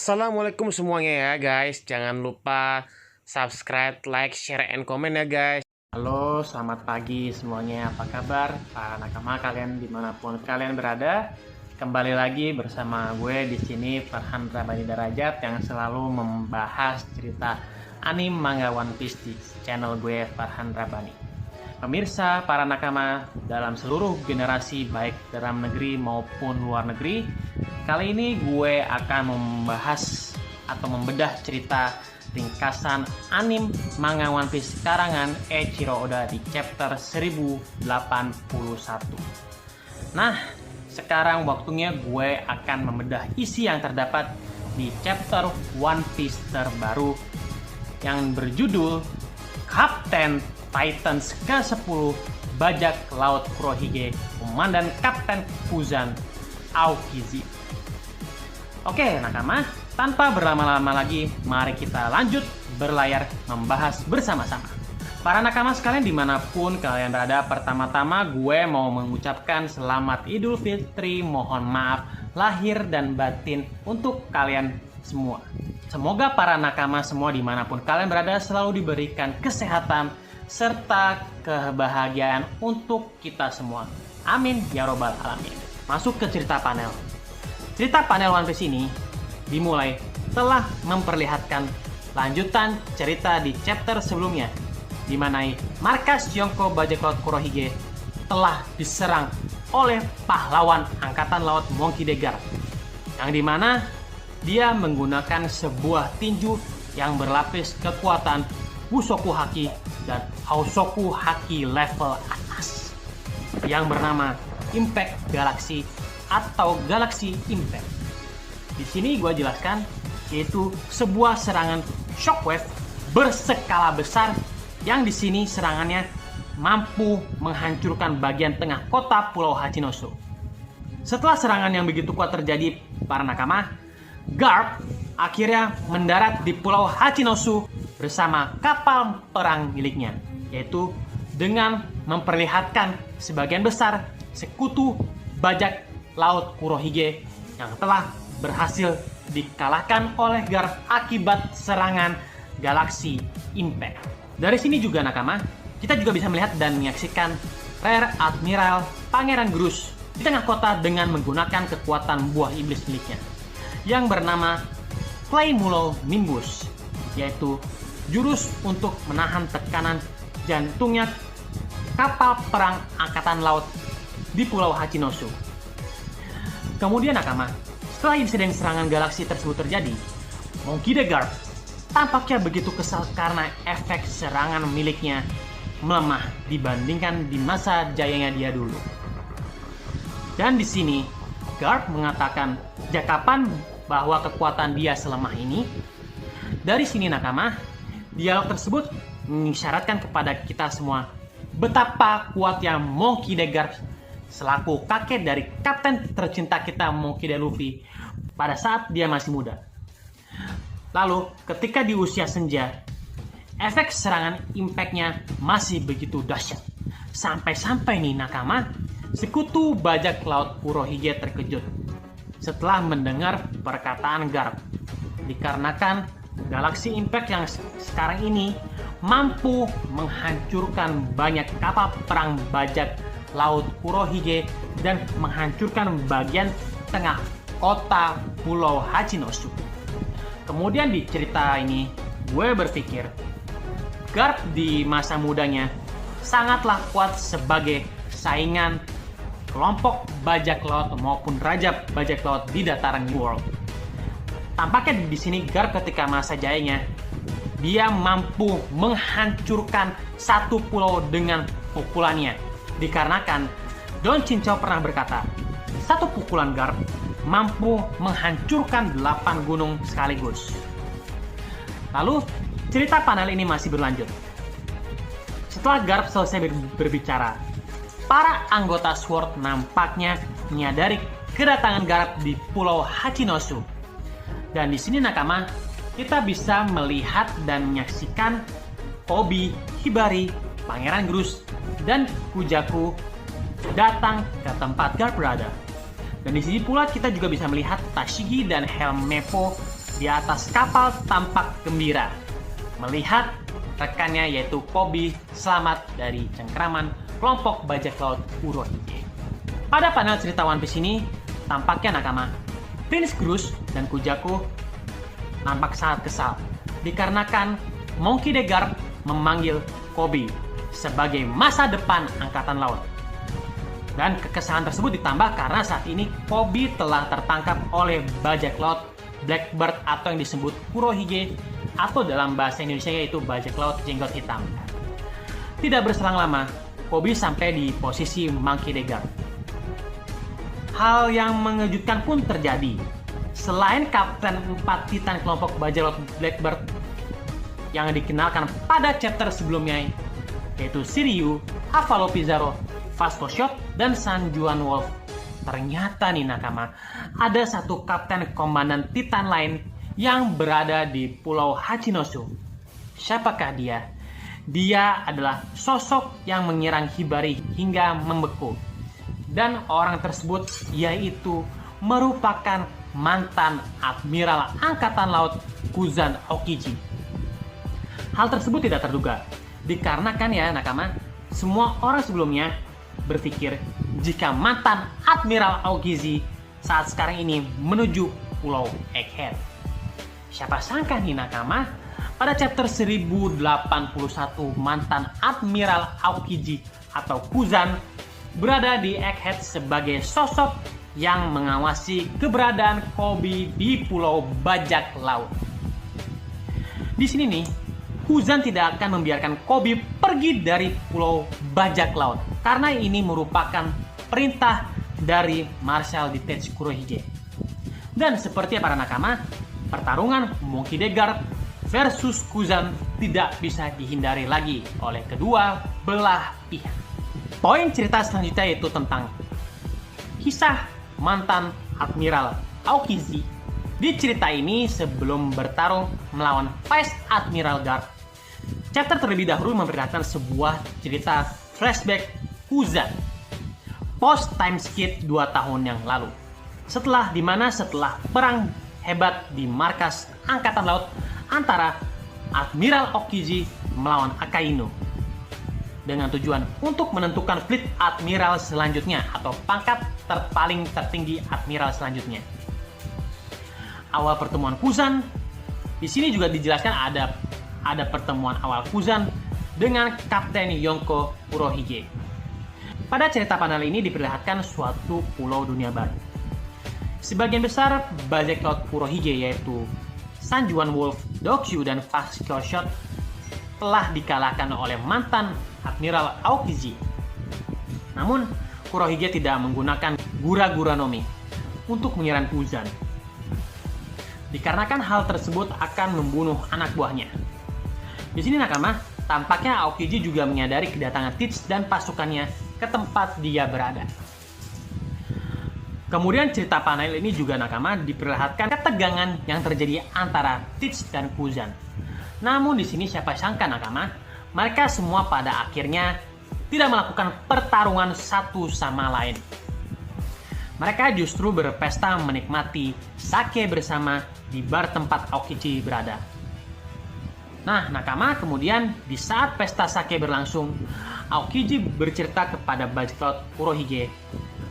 Assalamualaikum semuanya ya guys. Jangan lupa subscribe, like, share, and comment ya guys. Halo, selamat pagi semuanya. Apa kabar para nakama kalian dimanapun kalian berada? Kembali lagi bersama gue di sini Farhan Rabani Darajat yang selalu membahas cerita anime manga One Piece di channel gue Farhan Rabani. Pemirsa, para nakama dalam seluruh generasi baik dalam negeri maupun luar negeri, kali ini gue akan membahas atau membedah cerita ringkasan anime manga One Piece karangan Eiichiro Oda di chapter 1081. Nah, sekarang waktunya gue akan membedah isi yang terdapat di chapter One Piece terbaru yang berjudul Kapten Titans ke-10 Bajak Laut Kurohige Komandan Kapten Fuzan Aokiji. Oke nakama, tanpa berlama-lama lagi, mari kita lanjut berlayar membahas bersama-sama. Para nakama sekalian dimanapun kalian berada, pertama-tama gue mau mengucapkan selamat Idul Fitri, mohon maaf lahir dan batin untuk kalian semua. Semoga para nakama semua dimanapun kalian berada selalu diberikan kesehatan serta kebahagiaan untuk kita semua. Amin ya robbal alamin. Masuk ke cerita panel. Cerita panel One Piece ini dimulai telah memperlihatkan lanjutan cerita di chapter sebelumnya, di mana markas Yonko Bajak Laut Kurohige telah diserang oleh pahlawan Angkatan Laut Monkey D. Garp, yang dimana dia menggunakan sebuah tinju yang berlapis kekuatan Busoku Haki dan Hausoku Haki level atas yang bernama Impact Galaxy atau Galaxy Impact. Di sini gue jelaskan yaitu sebuah serangan shockwave berskala besar yang di sini serangannya mampu menghancurkan bagian tengah kota Pulau Hachinosu. Setelah serangan yang begitu kuat terjadi, para nakama, Garp akhirnya mendarat di Pulau Hachinosu bersama kapal perang miliknya, yaitu dengan memperlihatkan sebagian besar sekutu bajak laut Kurohige yang telah berhasil dikalahkan oleh Garp akibat serangan Galaxy Impact. Dari sini juga nakama, kita juga bisa melihat dan menyaksikan Rear Admiral Pangeran Grus di tengah kota dengan menggunakan kekuatan buah iblis miliknya yang bernama Flaymulo Nimbus, yaitu jurus untuk menahan tekanan jantungnya kapal perang angkatan laut di Pulau Hachinosu. Kemudian nakama, setelah insiden serangan galaksi tersebut terjadi, Monkey D. Garp tampaknya begitu kesal karena efek serangan miliknya melemah dibandingkan di masa jayanya dia dulu. Dan di sini Garp mengatakan jakapan bahwa kekuatan dia selemah ini. Dari sini nakama, dialog tersebut mengisyaratkan kepada kita semua betapa kuatnya Monkey D. Garp selaku kakek dari kapten tercinta kita Monkey D. Luffy pada saat dia masih muda. Lalu ketika di usia senja, efek serangan impact-nya masih begitu dahsyat. Sampai-sampai nih nakama, sekutu bajak laut Kurohige terkejut setelah mendengar perkataan Garp, dikarenakan Galaxy Impact yang sekarang ini mampu menghancurkan banyak kapal perang bajak laut Kurohige dan menghancurkan bagian tengah kota Pulau Hachinosu. Kemudian di cerita ini, gue berpikir Garp di masa mudanya sangatlah kuat sebagai saingan kelompok bajak laut maupun raja bajak laut di dataran New World. Tampaknya di sini Garp ketika masa jayanya dia mampu menghancurkan satu pulau dengan pukulannya. Dikarenakan Don Chinchou pernah berkata, satu pukulan Garp mampu menghancurkan 8 gunung sekaligus. Lalu cerita panel ini masih berlanjut. Setelah Garp selesai berbicara, para anggota SWORD nampaknya menyadari kedatangan Garp di Pulau Hachinosu. Dan di sini nakama, kita bisa melihat dan menyaksikan Obi, Hibari, Pangeran Grus, dan Kujaku datang ke tempat Garp berada. Dan di sini pula kita juga bisa melihat Tashigi dan Helmeppo di atas kapal tampak gembira melihat rekannya yaitu Kobe selamat dari cengkraman kelompok bajak laut Kurohige. Pada panel cerita One Piece ini, tampaknya nakama Prince Cruz dan Kujaku nampak sangat kesal dikarenakan Monkey D. Garp memanggil Kobe sebagai masa depan angkatan laut. Dan kekesalan tersebut ditambah karena saat ini Kobe telah tertangkap oleh bajak laut Blackbird atau yang disebut Kurohige atau dalam bahasa Indonesia yaitu bajak laut jenggot hitam. Tidak berselang lama, Kobe sampai di posisi Monkey D. Garp. Hal yang mengejutkan pun terjadi. Selain Kapten 4 Titan kelompok bajak laut Blackbird yang dikenalkan pada chapter sebelumnya yaitu Shiryu, Avalo Pizarro, Vasco Shot, dan San Juan Wolf. Ternyata nih nakama, ada satu kapten komandan Titan lain yang berada di Pulau Hachinosu. Siapakah dia? Dia adalah sosok yang menyerang Hibari hingga membeku. Dan orang tersebut yaitu merupakan mantan Admiral Angkatan Laut Kuzan Aokiji. Hal tersebut tidak terduga, dikarenakan ya nakama, semua orang sebelumnya berpikir jika mantan Admiral Aokiji saat sekarang ini menuju Pulau Egghead. Siapa sangka nih nakama, pada chapter 1081 mantan Admiral Aokiji atau Kuzan berada di Egghead sebagai sosok yang mengawasi keberadaan Kobe di Pulau Bajak Laut. Di sini nih, Kuzan tidak akan membiarkan Kobe pergi dari Pulau Bajak Laut karena ini merupakan perintah dari Marshal Detach Kurohige. Dan seperti para nakama, pertarungan Monkey D. Garp versus Kuzan tidak bisa dihindari lagi oleh kedua belah pihak. Poin cerita selanjutnya yaitu tentang kisah mantan Admiral Aokiji. Di cerita ini sebelum bertarung melawan Vice Admiral Garp, chapter terlebih dahulu memperlihatkan sebuah cerita flashback Kuzan post time skip 2 tahun yang lalu. Setelah perang hebat di markas Angkatan Laut antara Admiral Aokiji melawan Akainu dengan tujuan untuk menentukan fleet admiral selanjutnya atau pangkat terpaling tertinggi admiral selanjutnya. Awal pertemuan Kuzan di sini juga dijelaskan ada pertemuan awal Kuzan dengan Kapten Yonko Kurohige. Pada cerita panel ini diperlihatkan suatu pulau dunia baru. Sebagian besar bajak laut Kurohige yaitu San Juan Wolf, Dokyu, dan Vasco Shot telah dikalahkan oleh mantan Admiral Aokiji. Namun, Kurohige tidak menggunakan Gura-Gura no Mi untuk menyerang Kuzan. Dikarenakan hal tersebut akan membunuh anak buahnya. Di sini nakama, tampaknya Aokiji juga menyadari kedatangan Teach dan pasukannya ke tempat dia berada. Kemudian cerita panel ini juga nakama diperlihatkan ketegangan yang terjadi antara Teach dan Kuzan. Namun di sini siapa sangka nakama, mereka semua pada akhirnya tidak melakukan pertarungan satu sama lain. Mereka justru berpesta menikmati sake bersama di bar tempat Aokiji berada. Nah, nakama kemudian di saat pesta sake berlangsung, Aokiji bercerita kepada bajak laut Kurohige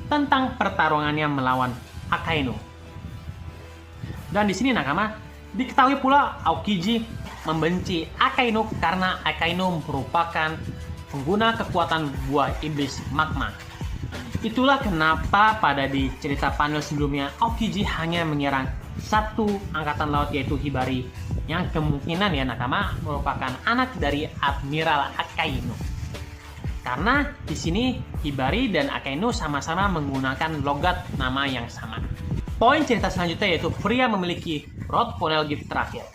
tentang pertarungannya melawan Akainu. Dan di sini nakama diketahui pula Aokiji membenci Akainu karena Akainu merupakan pengguna kekuatan buah iblis magma. Itulah kenapa pada di cerita panel sebelumnya Aokiji hanya menyerang satu angkatan laut yaitu Hibari yang kemungkinan ya nakama merupakan anak dari Admiral Akainu. Karena di sini Hibari dan Akainu sama-sama menggunakan logat nama yang sama. Poin cerita selanjutnya yaitu pria memiliki Rod Ponel Gift terakhir.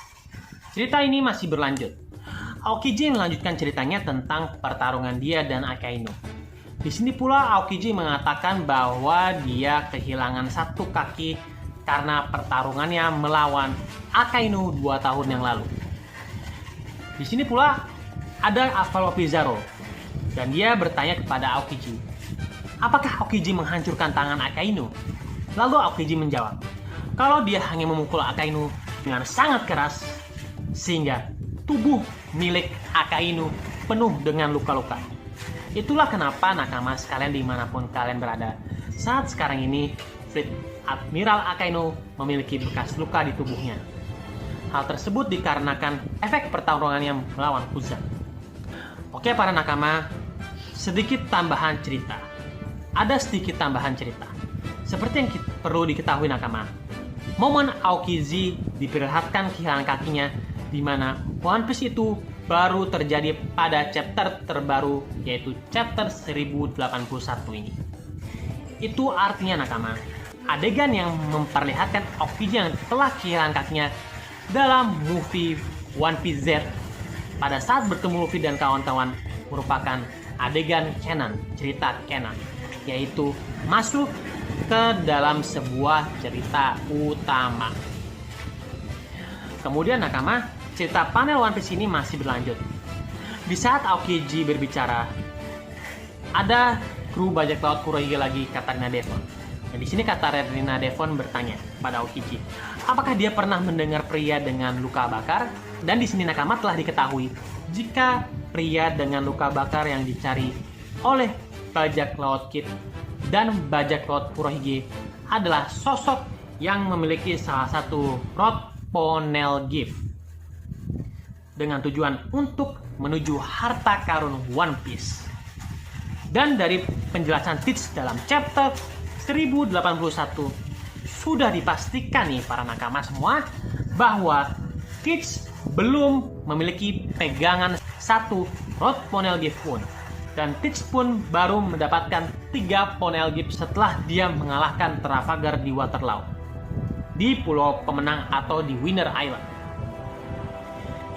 Cerita ini masih berlanjut. Aokiji melanjutkan ceritanya tentang pertarungan dia dan Akainu. Di sini pula Aokiji mengatakan bahwa dia kehilangan satu kaki karena pertarungannya melawan Akainu 2 tahun yang lalu. Di sini pula ada Avalo Pizarro dan dia bertanya kepada Aokiji, apakah Aokiji menghancurkan tangan Akainu? Lalu Aokiji menjawab, kalau dia hanya memukul Akainu dengan sangat keras sehingga tubuh milik Akainu penuh dengan luka-luka. Itulah kenapa nakama sekalian dimanapun kalian berada, saat sekarang ini Fleet Admiral Akainu memiliki bekas luka di tubuhnya. Hal tersebut dikarenakan efek pertarungannya melawan Kuzan. Oke para nakama, sedikit tambahan cerita. Ada sedikit tambahan cerita. Seperti yang perlu diketahui nakama, momen Aokiji diperlihatkan kehilangan kakinya, di mana One Piece itu baru terjadi pada chapter terbaru, yaitu chapter 1081 ini. Itu artinya nakama, adegan yang memperlihatkan Aokiji yang telah kehilangan kakinya dalam movie One Piece Z pada saat bertemu Luffy dan kawan-kawan merupakan adegan canon, cerita canon, yaitu masuk ke dalam sebuah cerita utama. Kemudian nakama, cerita panel One Piece ini masih berlanjut. Di saat Aokiji berbicara, ada kru bajak laut Kurohige lagi, Katarina Devon. Dan di sini Katarina Devon bertanya pada Aokiji, apakah dia pernah mendengar pria dengan luka bakar? Dan di sini nakama telah diketahui jika pria dengan luka bakar yang dicari oleh bajak laut Kid dan bajak laut Kurohige adalah sosok yang memiliki salah satu rod Poneglyph dengan tujuan untuk menuju harta karun One Piece. Dan dari penjelasan Teach dalam chapter 1081 sudah dipastikan nih para nakama semua bahwa Teach belum memiliki pegangan satu rod Poneglyph pun. Dan Teach pun baru mendapatkan 3 Poneglyph setelah dia mengalahkan Trafalgar di Waterloo, di Pulau Pemenang atau di Winner Island.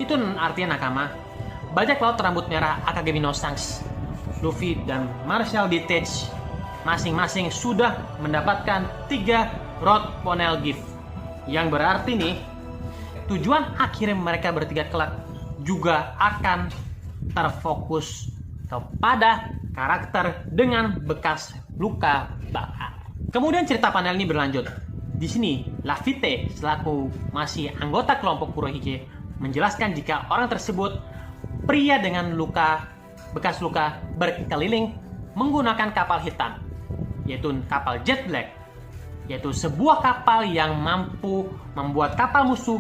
Itu artinya nakama, bajak laut rambut merah Akagami no Shanks, Luffy dan Marshall D. Teach masing-masing sudah mendapatkan 3 rod Poneglyph, yang berarti nih tujuan akhirnya mereka bertiga kelak juga akan terfokus kepada karakter dengan bekas luka bakar. Kemudian cerita panel ini berlanjut. Di sini, Laffite selaku masih anggota kelompok Kurohige menjelaskan jika orang tersebut pria dengan bekas luka berkeliling menggunakan kapal hitam, yaitu kapal Jet Black, yaitu sebuah kapal yang mampu membuat kapal musuh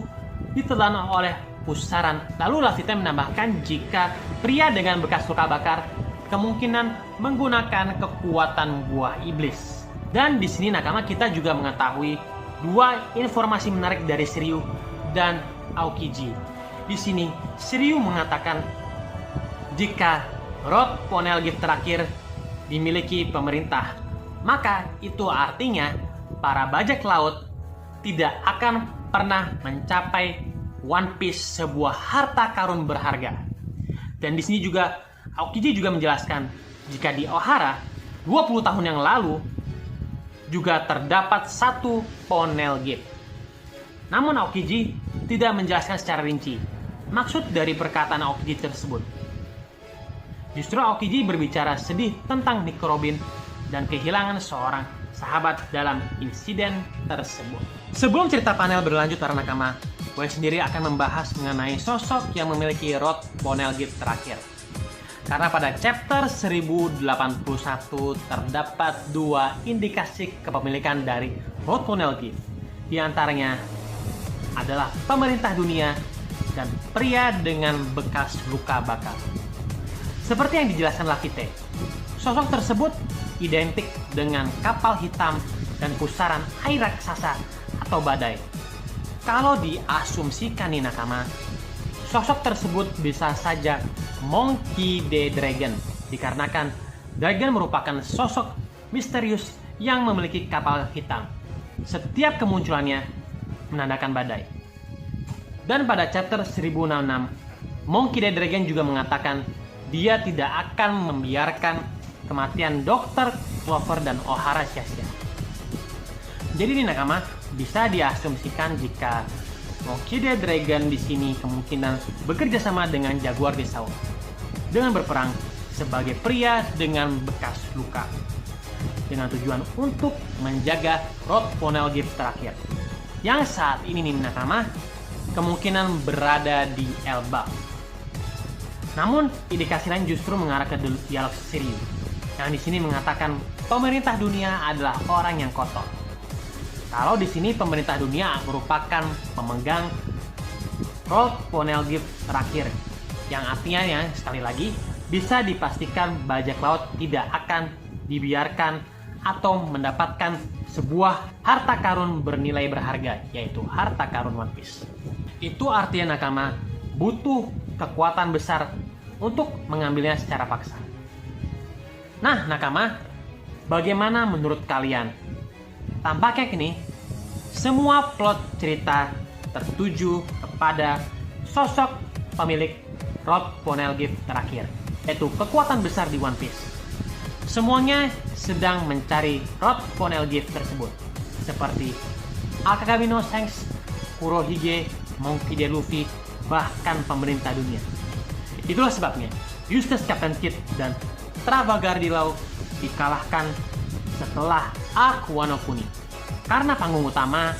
ditelan oleh pusaran. Lalu Laffite menambahkan jika pria dengan bekas luka bakar kemungkinan menggunakan kekuatan buah iblis. Dan di sini nakama kita juga mengetahui 2 informasi menarik dari Shiryu dan Aokiji. Di sini Shiryu mengatakan jika rod Poneglyph terakhir dimiliki pemerintah, maka itu artinya para bajak laut tidak akan pernah mencapai One Piece, sebuah harta karun berharga. Dan di sini juga Aokiji juga menjelaskan jika di Ohara 20 tahun yang lalu juga terdapat 1 Poneglyph. Namun Aokiji tidak menjelaskan secara rinci maksud dari perkataan Aokiji tersebut. Justru Aokiji berbicara sedih tentang Nick Robin dan kehilangan seorang sahabat dalam insiden tersebut. Sebelum cerita panel berlanjut para nakama, gue sendiri akan membahas mengenai sosok yang memiliki rod Poneglyph terakhir. Karena pada chapter 1081 terdapat 2 indikasi kepemilikan dari rod Poneglyph. Di antaranya adalah pemerintah dunia dan pria dengan bekas luka bakar. Seperti yang dijelaskan Laffite, sosok tersebut identik dengan kapal hitam dan pusaran air raksasa atau badai. Kalau diasumsikan nih nakama, sosok tersebut bisa saja Monkey D. Dragon, dikarenakan Dragon merupakan sosok misterius yang memiliki kapal hitam. Setiap kemunculannya menandakan badai. Dan pada chapter 1066, Monkey D. Dragon juga mengatakan dia tidak akan membiarkan kematian Dr. Clover dan Ohara sia-sia. Jadi nih nakama, bisa diasumsikan jika Monkey D. Dragon di sini kemungkinan bekerja sama dengan Jaguar de Sao dengan berperang sebagai pria dengan bekas luka, dengan tujuan untuk menjaga rod Poneglyph terakhir, yang saat ini nih nakama kemungkinan berada di Elbaf. Namun, indikasi lain justru mengarah ke dialog Sirius, yang di sini mengatakan pemerintah dunia adalah orang yang kotor. Kalau di sini pemerintah dunia merupakan pemegang Rold Poneglyph terakhir, yang artinya ya, sekali lagi, bisa dipastikan bajak laut tidak akan dibiarkan atau mendapatkan sebuah harta karun bernilai berharga, yaitu harta karun One Piece. Itu artinya nakama butuh kekuatan besar untuk mengambilnya secara paksa. Nah, nakama, bagaimana menurut kalian? Tampaknya kini semua plot cerita tertuju kepada sosok pemilik Rold Poneglyph terakhir, yaitu kekuatan besar di One Piece. Semuanya sedang mencari Rold Poneglyph tersebut, seperti Akagami no Shanks, Kurohige, Monkey D. Luffy, bahkan pemerintah dunia. Itulah sebabnya Eustass, Captain Kidd, dan Trafalgar di laut dikalahkan setelah Arc Wano Kuni. Karena panggung utama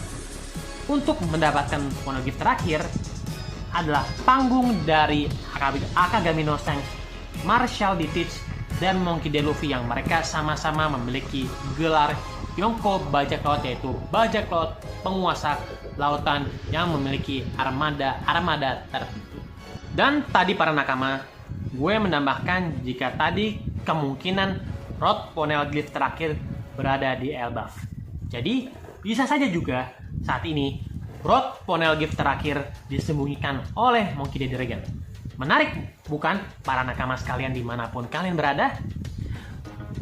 untuk mendapatkan Poneglyph terakhir adalah panggung dari Akagami no Shanks, Marshall D. Teach, dan Monkey D. Luffy, yang mereka sama-sama memiliki gelar Yonko bajak laut, yaitu bajak laut penguasa lautan yang memiliki armada tertentu. Dan tadi para nakama, gue menambahkan jika tadi kemungkinan Rold Poneglyph terakhir berada di Elbaf. Jadi bisa saja juga saat ini Rold Poneglyph terakhir disembunyikan oleh Monkey D. Dragon. Menarik bukan para nakama sekalian dimanapun kalian berada?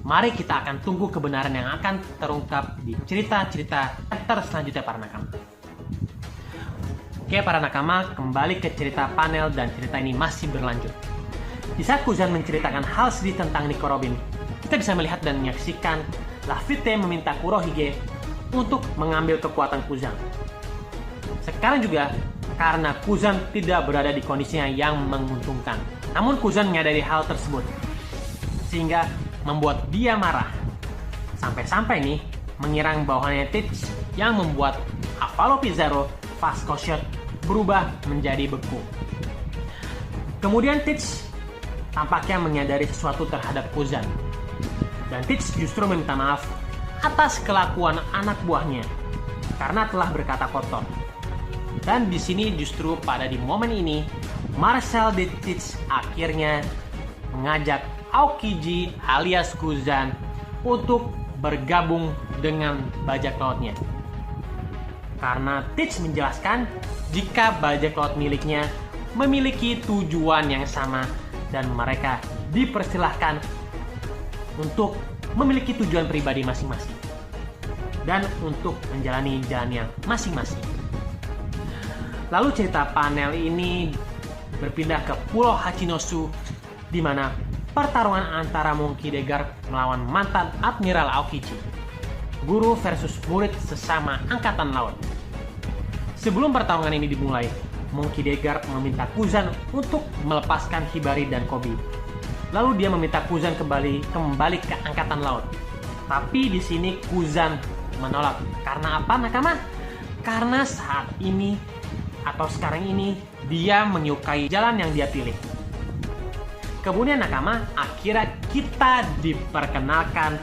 Mari kita akan tunggu kebenaran yang akan terungkap di cerita-cerita selanjutnya para nakama. Oke para nakama, kembali ke cerita panel dan cerita ini masih berlanjut. Di saat Kuzan menceritakan hal sedih tentang Nico Robin, kita bisa melihat dan menyaksikan Laffy meminta Kurohige untuk mengambil kekuatan Kuzan. Sekarang juga karena Kuzan tidak berada di kondisinya yang menguntungkan. Namun Kuzan menyadari hal tersebut, sehingga membuat dia marah. Sampai-sampai nih menyerang bawahannya Teach yang membuat Apollo Pizarro Vasco Shot berubah menjadi beku. Kemudian Teach tampaknya menyadari sesuatu terhadap Kuzan, dan Teach justru meminta maaf atas kelakuan anak buahnya karena telah berkata kotor. Dan di sini justru pada di momen ini Marshall D. Teach akhirnya mengajak Aokiji alias Kuzan untuk bergabung dengan bajak lautnya. Karena Teach menjelaskan jika bajak laut miliknya memiliki tujuan yang sama dan mereka dipersilahkan untuk memiliki tujuan pribadi masing-masing dan untuk menjalani jalannya masing-masing. Lalu cerita panel ini berpindah ke Pulau Hachinosu, di mana pertarungan antara Monkey D. Garp melawan mantan Admiral Aokiji, guru versus murid sesama angkatan laut. Sebelum pertarungan ini dimulai, Monkey D. Garp meminta Kuzan untuk melepaskan Hibari dan Koby. Lalu dia meminta Kuzan kembali ke angkatan laut. Tapi di sini Kuzan menolak. Karena apa, nakama? Karena saat ini atau sekarang ini dia menyukai jalan yang dia pilih. Kemudian nakama, akhirnya kita diperkenalkan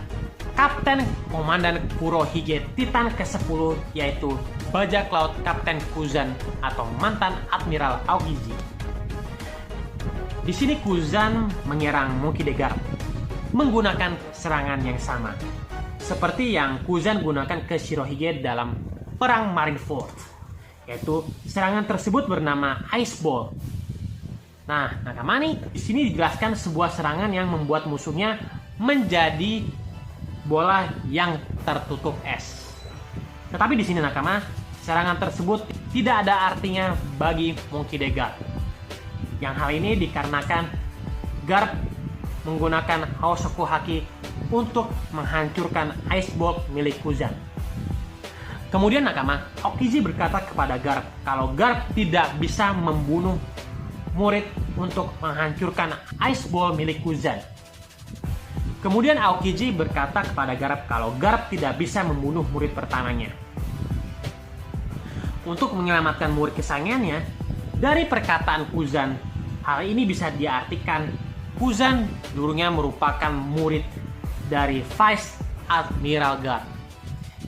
Kapten Komandan Kurohige Titan ke-10, yaitu bajak laut Kapten Kuzan atau mantan Admiral Aokiji. Di sini Kuzan menyerang Monkey D. Garp menggunakan serangan yang sama seperti yang Kuzan gunakan ke Shirohige dalam perang Marineford, yaitu serangan tersebut bernama Ice Ball. Nah, nakama nih, di sini dijelaskan sebuah serangan yang membuat musuhnya menjadi bola yang tertutup es. Tetapi di sini nakama, serangan tersebut tidak ada artinya bagi Monkey D. Garp. Yang hal ini dikarenakan Garp menggunakan Haoshoku Haki untuk menghancurkan Ice Ball milik Kuzan. Kemudian nakama, Aokiji berkata kepada Garp kalau Garp tidak bisa membunuh murid untuk menghancurkan Ice Ball milik Kuzan. Kemudian Aokiji berkata kepada Garp kalau Garp tidak bisa membunuh murid pertamanya. untuk menyelamatkan murid kesayangannya dari perkataan Kuzan. Hal ini bisa diartikan Kuzan dulunya merupakan murid dari Vice Admiral Garp.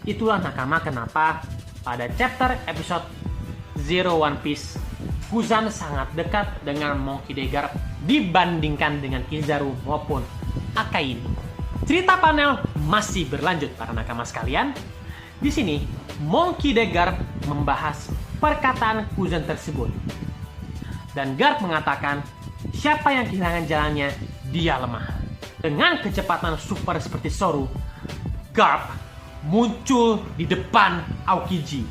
Itulah nakama kenapa pada chapter episode Zero One Piece, Kuzan sangat dekat dengan Monkey D. Garp dibandingkan dengan Kizaru maupun Akainu. Cerita panel masih berlanjut para nakama sekalian. Di sini, Monkey D. Garp membahas perkataan Kuzan tersebut. Dan Garp mengatakan, siapa yang kehilangan jalannya, dia lemah. Dengan kecepatan super seperti Soru, Garp muncul di depan Aokiji.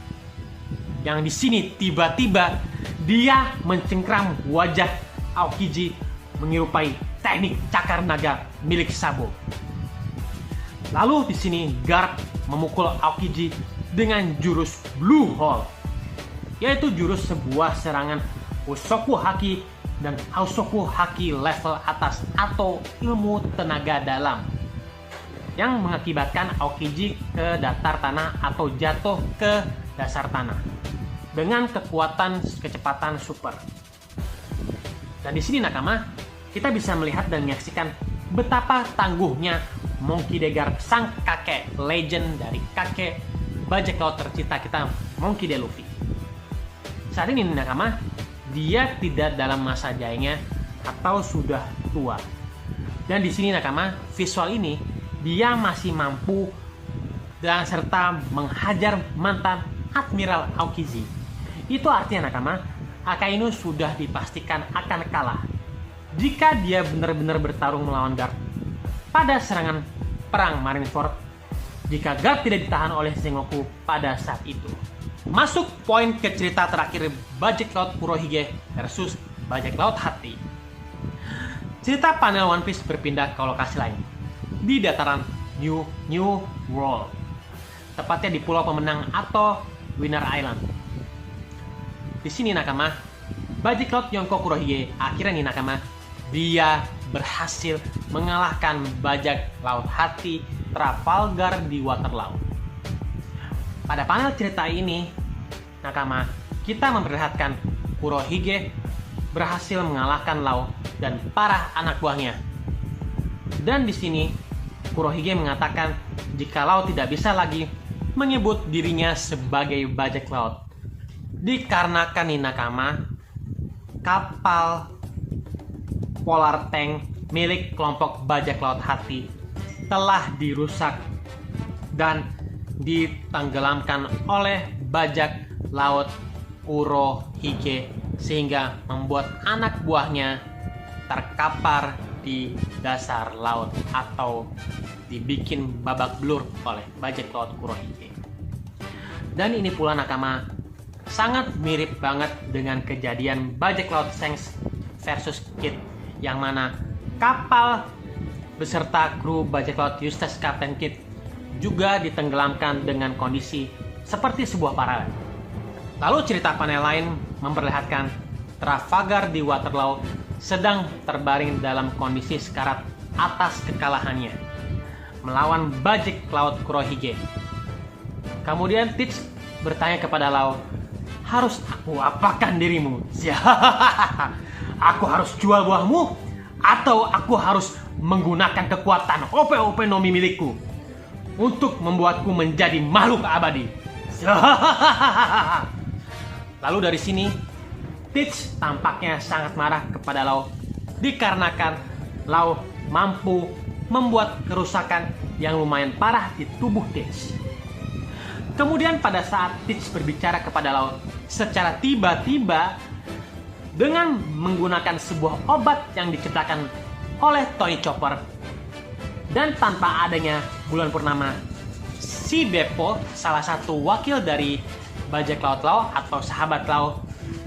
Yang di sini tiba-tiba dia mencengkram wajah Aokiji menyerupai teknik cakar naga milik Sabo. Lalu di sini Garp memukul Aokiji dengan jurus Blue Hole, yaitu jurus sebuah serangan Usoku Haki dan Hausoku Haki level atas atau ilmu tenaga dalam, yang mengakibatkan Aokiji ke datar tanah atau jatuh ke dasar tanah dengan kekuatan kecepatan super. Dan di sini nakama, kita bisa melihat dan menyaksikan betapa tangguhnya Monkey D. Garp, sang kakek legend dari kakek bajak laut tercinta kita, Monkey D. Luffy. Saat ini nakama, dia tidak dalam masa jayanya atau sudah tua. Dan di sini nakama, visual ini dia masih mampu dan serta menghajar mantan Admiral Aokiji. Itu artinya nakama, Akainu sudah dipastikan akan kalah jika dia benar-benar bertarung melawan Garp pada serangan perang Marineford, jika Garp tidak ditahan oleh Sengoku pada saat itu. Masuk poin ke cerita terakhir bajak laut Kurohige versus bajak laut Hati. Cerita panel One Piece berpindah ke lokasi lain, di dataran New World, tepatnya di Pulau Pemenang atau Winner Island. Di sini nakama, bajak laut Yonko Kurohige akhirnya nih nakama, dia berhasil mengalahkan bajak laut Hati Trafalgar di Waterloo. Pada panel cerita ini, nakama, kita memperlihatkan Kurohige berhasil mengalahkan Law dan para anak buahnya. Dan di sini, Kurohige mengatakan jika Law tidak bisa lagi menyebut dirinya sebagai bajak laut, dikarenakan nih nakama, kapal Polar Tank milik kelompok bajak laut Hati telah dirusak dan ditenggelamkan oleh bajak laut Kurohige, sehingga membuat anak buahnya terkapar di dasar laut atau dibikin babak belur oleh bajak laut Kurohige. Dan ini pula nakama, sangat mirip banget dengan kejadian bajak laut Shanks versus Kid, yang mana kapal beserta kru bajak laut Eustace Captain Kidd juga ditenggelamkan dengan kondisi seperti sebuah paralel. Lalu cerita panel lain memperlihatkan Trafalgar di Waterloo sedang terbaring dalam kondisi sekarat atas kekalahannya melawan bajak laut Kurohige. Kemudian Teach bertanya kepada Law, harus aku apakan dirimu? Aku harus jual buahmu atau aku harus menggunakan kekuatan OP no Mi milikku untuk membuatku menjadi makhluk abadi? Lalu dari sini, Teach tampaknya sangat marah kepada Law dikarenakan Law mampu membuat kerusakan yang lumayan parah di tubuh Teach. Kemudian pada saat Teach berbicara kepada Law secara tiba-tiba dengan menggunakan sebuah obat yang diciptakan oleh Tony Chopper, dan tanpa adanya bulan purnama, si Beppo, salah satu wakil dari bajak laut Law atau sahabat Law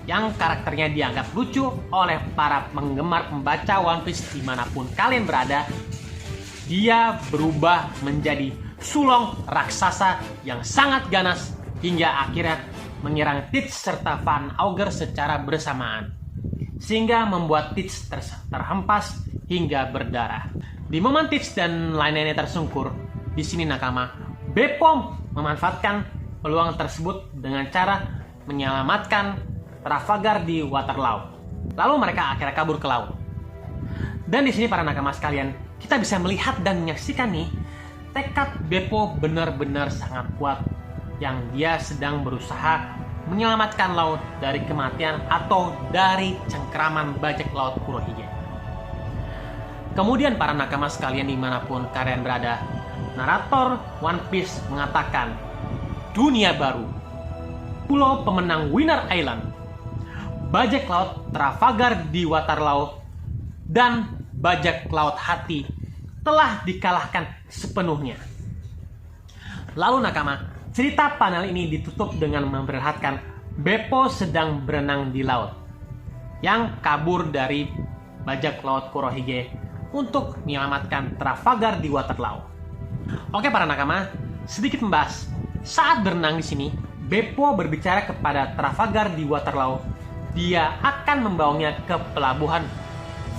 yang karakternya dianggap lucu oleh para penggemar pembaca One Piece dimanapun kalian berada, dia berubah menjadi sulong raksasa yang sangat ganas hingga akhirnya menyerang Teach serta Van Auger secara bersamaan, sehingga membuat Teach terhempas hingga berdarah. Di momen Teach dan lain-lainnya tersungkur, di sini nakama, Beppo memanfaatkan peluang tersebut dengan cara menyelamatkan Trafalgar di Waterloo. Lalu mereka akhirnya kabur ke laut. Dan di sini para nakama sekalian, kita bisa melihat dan menyaksikan nih, tekad Beppo benar-benar sangat kuat yang dia sedang berusaha menyelamatkan laut dari kematian atau dari cengkraman bajak laut Kurohige. Kemudian para nakama sekalian dimanapun kalian berada, narator One Piece mengatakan dunia baru, pulau pemenang Winner Island, bajak laut Trafalgar di Waterloo, dan bajak laut hati telah dikalahkan sepenuhnya. Lalu nakama, cerita panel ini ditutup dengan memperlihatkan Beppo sedang berenang di laut yang kabur dari bajak laut Kurohige untuk menyelamatkan Trafalgar di Waterloo. Oke para nakama, sedikit membahas. Saat berenang di sini, Beppo berbicara kepada Trafalgar di Waterloo. Dia akan membawanya ke pelabuhan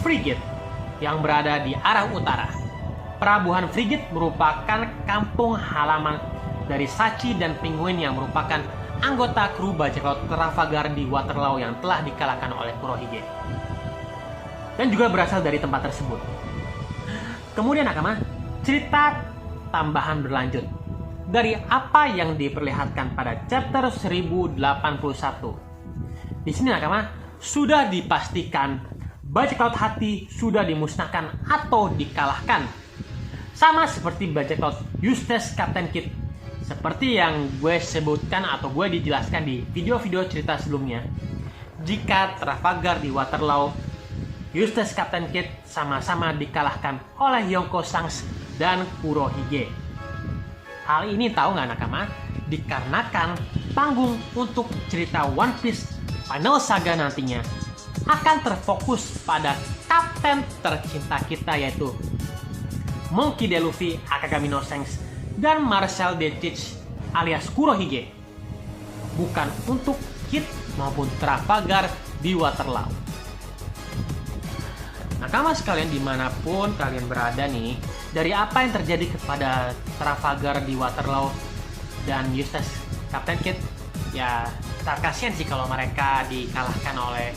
Frigate yang berada di arah utara. Pelabuhan Frigate merupakan kampung halaman dari Sachi dan Penguin yang merupakan anggota kru bajak laut Trafalgar di Waterloo yang telah dikalahkan oleh Kurohige. Dan juga berasal dari tempat tersebut. Kemudian nakama, cerita tambahan berlanjut dari apa yang diperlihatkan pada chapter 1081. Di sini nakama, sudah dipastikan bajak laut hati sudah dimusnahkan atau dikalahkan. Sama seperti bajak laut Eustace Captain Kidd. Seperti yang gue sebutkan atau gue dijelaskan di video-video cerita sebelumnya. Jika Trafalgar di Waterloo, Eustace Captain Kidd sama-sama dikalahkan oleh Yonko Shanks dan Kurohige. Hal ini tahu nggak nakama? Dikarenakan panggung untuk cerita One Piece Final Saga nantinya akan terfokus pada kapten tercinta kita, yaitu Monkey D. Luffy, Akagami no Shanks, dan Marcel D. Teach alias Kurohige, bukan untuk Kidd maupun Trafalgar di Waterloo. Nakama sekalian dimanapun kalian berada nih, dari apa yang terjadi kepada Trafalgar di Waterloo dan Eustace Captain Kidd, ya kasihan sih kalau mereka dikalahkan oleh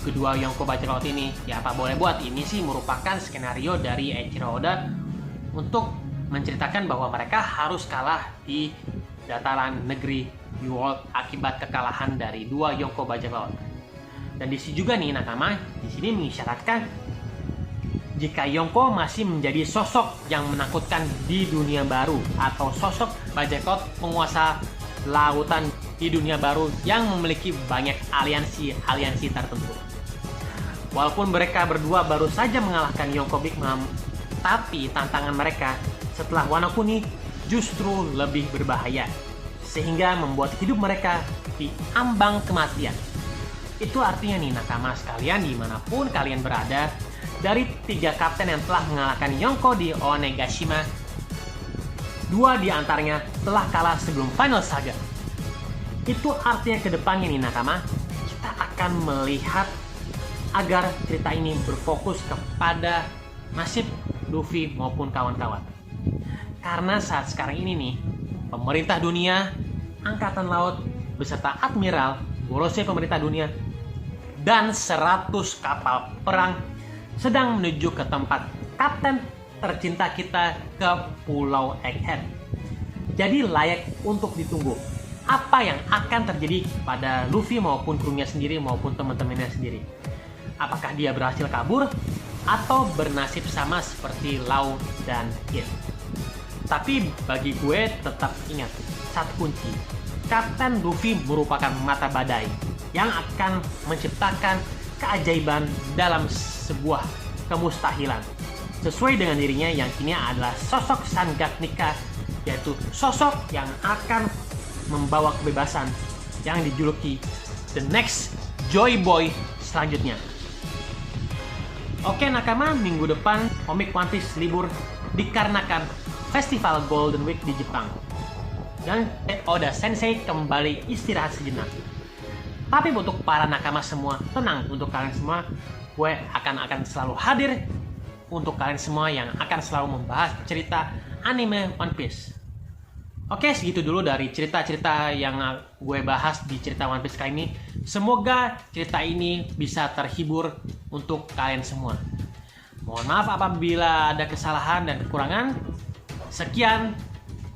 kedua Yonko bajak laut ini. Ya apa boleh buat, ini sih merupakan skenario dari Eiichiro Oda untuk menceritakan bahwa mereka harus kalah di dataran negeri New World akibat kekalahan dari dua Yonko bajak laut. Dan di sini juga nih nakama, di sini mengisyaratkan jika Yonko masih menjadi sosok yang menakutkan di dunia baru atau sosok bajak laut penguasa lautan di dunia baru yang memiliki banyak aliansi tertentu. Walaupun mereka berdua baru saja mengalahkan Yonko Big Mom, tapi tantangan mereka setelah Wano Kuni justru lebih berbahaya, sehingga membuat hidup mereka di ambang kematian. Itu artinya nih nakama sekalian dimanapun kalian berada, dari 3 kapten yang telah mengalahkan Yonko di Onegashima, 2 di antaranya telah kalah sebelum Final Saga. Itu artinya ke depannya nih nakama, kita akan melihat agar cerita ini berfokus kepada nasib Luffy maupun kawan-kawan. Karena saat sekarang ini nih, pemerintah dunia, angkatan laut beserta admiral, Gorosei pemerintah dunia, dan 100 kapal perang sedang menuju ke tempat kapten tercinta kita, ke Pulau Egghead. Jadi layak untuk ditunggu apa yang akan terjadi pada Luffy maupun krunya sendiri maupun teman-temannya sendiri. Apakah dia berhasil kabur atau bernasib sama seperti Law dan Kid. Tapi bagi gue tetap ingat satu kunci, Kapten Luffy merupakan mata badai yang akan menciptakan keajaiban dalam sebuah kemustahilan, sesuai dengan dirinya yang kini adalah sosok Sangatnika, yaitu sosok yang akan membawa kebebasan yang dijuluki The Next Joy Boy selanjutnya. Oke nakama, minggu depan komik One Piece libur dikarenakan Festival Golden Week di Jepang, dan Oda Sensei kembali istirahat sejenak. Tapi untuk para nakama semua, tenang, untuk kalian semua gue akan selalu hadir untuk kalian semua yang akan selalu membahas cerita anime One Piece. Oke, segitu dulu dari cerita-cerita yang gue bahas di cerita One Piece kali ini. Semoga cerita ini bisa terhibur untuk kalian semua. Mohon maaf apabila ada kesalahan dan kekurangan. Sekian,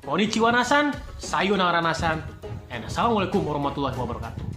konnichiwa nasan, sayonara nasan, and assalamualaikum warahmatullahi wabarakatuh.